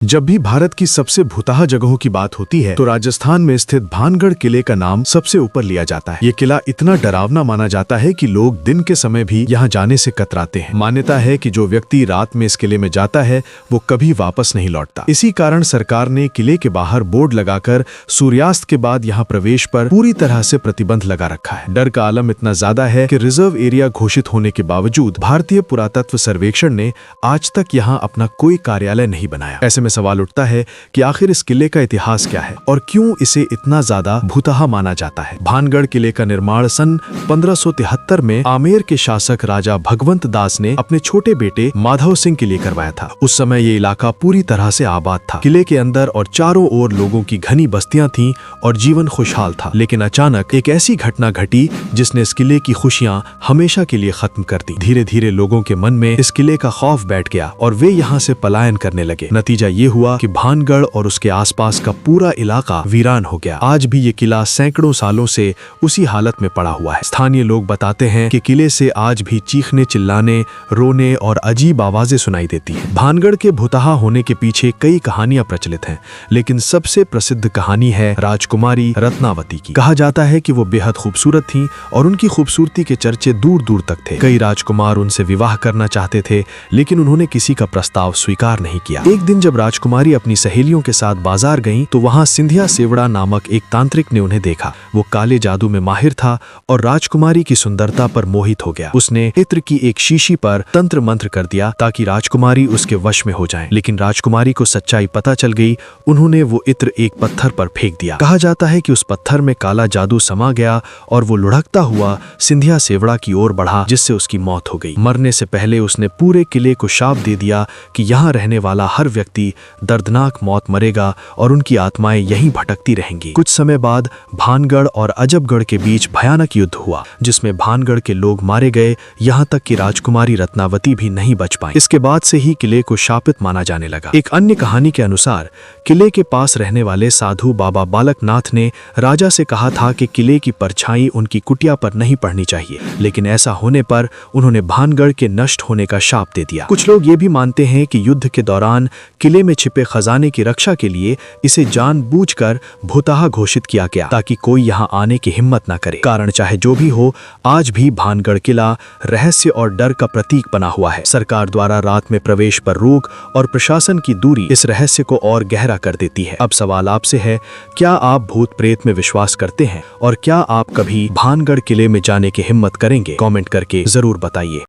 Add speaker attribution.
Speaker 1: जब भी भारत की सबसे भूतहा जगहों की बात होती है तो राजस्थान में स्थित भानगढ़ किले का नाम सबसे ऊपर लिया जाता है। ये किला इतना डरावना माना जाता है कि लोग दिन के समय भी यहाँ जाने से कतराते हैं। मान्यता है कि जो व्यक्ति रात में इस किले में जाता है वो कभी वापस नहीं लौटता। इसी कारण सरकार ने किले के बाहर बोर्ड लगाकर सूर्यास्त के बाद यहाँ प्रवेश पर पूरी तरह से प्रतिबंध लगा रखा है। डर का आलम इतना ज्यादा है कि रिजर्व एरिया घोषित होने के बावजूद भारतीय पुरातत्व सर्वेक्षण ने आज तक यहाँ अपना कोई कार्यालय नहीं बनाया। ऐसे सवाल उठता है कि आखिर इस किले का इतिहास क्या है और क्यों इसे इतना ज्यादा भूतहा माना जाता है। भानगढ़ किले का निर्माण सन 1573 में आमेर के शासक राजा भगवंत दास ने अपने छोटे बेटे माधव सिंह के लिए करवाया था। उस समय ये इलाका पूरी तरह से आबाद था। किले के अंदर और चारों ओर लोगों की घनी बस्तियां थीं और जीवन खुशहाल था। लेकिन अचानक एक ऐसी घटना घटी जिसने इस किले की खुशियां हमेशा के लिए खत्म कर दी। धीरे धीरे लोगों के मन में इस किले का खौफ बैठ गया और वे यहाँ से पलायन करने लगे। नतीजा ये हुआ कि भानगढ़ और उसके आसपास का पूरा इलाका वीरान हो गया। आज भी ये किला सैकड़ों सालों से उसी हालत में पड़ा हुआ है। स्थानीय लोग बताते हैं कि किले से आज भी चीखने, चिल्लाने, रोने और अजीब आवाजें सुनाई देती हैं। भानगढ़ के भूतहा होने के पीछे कई कहानियां प्रचलित हैं, लेकिन सबसे प्रसिद्ध कहानी है राजकुमारी रत्नावती की। कहा जाता है कि वो बेहद खूबसूरत थीं और उनकी खूबसूरती के चर्चे दूर दूर तक थे। कई राजकुमार उनसे विवाह करना चाहते थे, लेकिन उन्होंने किसी का प्रस्ताव स्वीकार नहीं किया। एक दिन जब राजकुमारी अपनी सहेलियों के साथ बाजार गईं, तो वहां सिंधिया सेवड़ा नामक एक तांत्रिक ने उन्हें देखा। वो काले जादू में माहिर था और राजकुमारी की सुंदरता पर मोहित हो गया। उसने इत्र की एक शीशी पर तंत्र मंत्र कर दिया ताकि राजकुमारी उसके वश में हो जाए। लेकिन राजकुमारी को सच्चाई पता चल गई। उन्होंने वो इत्र एक पत्थर पर फेंक दिया। कहा जाता है कि उस पत्थर में काला जादू समा गया और वो लुढ़कता हुआ सिंधिया सेवड़ा की ओर बढ़ा, जिससे उसकी मौत हो गई। मरने से पहले उसने पूरे किले को शाप दे दिया कि यहाँ रहने वाला हर व्यक्ति दर्दनाक मौत मरेगा और उनकी आत्माएं यहीं भटकती रहेंगी। कुछ समय बाद भानगढ़ और अजबगढ़ के बीच भयानक युद्ध हुआ, जिसमें भानगढ़ के लोग मारे गए, यहाँ तक कि राजकुमारी रत्नावती भी नहीं बच पाई। इसके बाद से ही किले को शापित माना जाने लगा। एक अन्य कहानी के अनुसार किले के पास रहने वाले साधु बाबा बालकनाथ ने राजा से कहा था कि किले की परछाई उनकी कुटिया पर नहीं पड़नी चाहिए, लेकिन ऐसा होने पर उन्होंने भानगढ़ के नष्ट होने का शाप दे दिया। कुछ लोग ये भी मानते हैं कि युद्ध के दौरान किले में छिपे खजाने की रक्षा के लिए इसे जानबूझकर भूतहा घोषित किया गया ताकि कोई यहां आने की हिम्मत न करे। कारण चाहे जो भी हो, आज भी भानगढ़ किला रहस्य और डर का प्रतीक बना हुआ है। सरकार द्वारा रात में प्रवेश पर रोक और प्रशासन की दूरी इस रहस्य को और गहरा कर देती है। अब सवाल आपसे है, क्या आप भूत प्रेत में विश्वास करते हैं और क्या आप कभी भानगढ़ किले में जाने की हिम्मत करेंगे? कमेंट करके जरूर बताइए।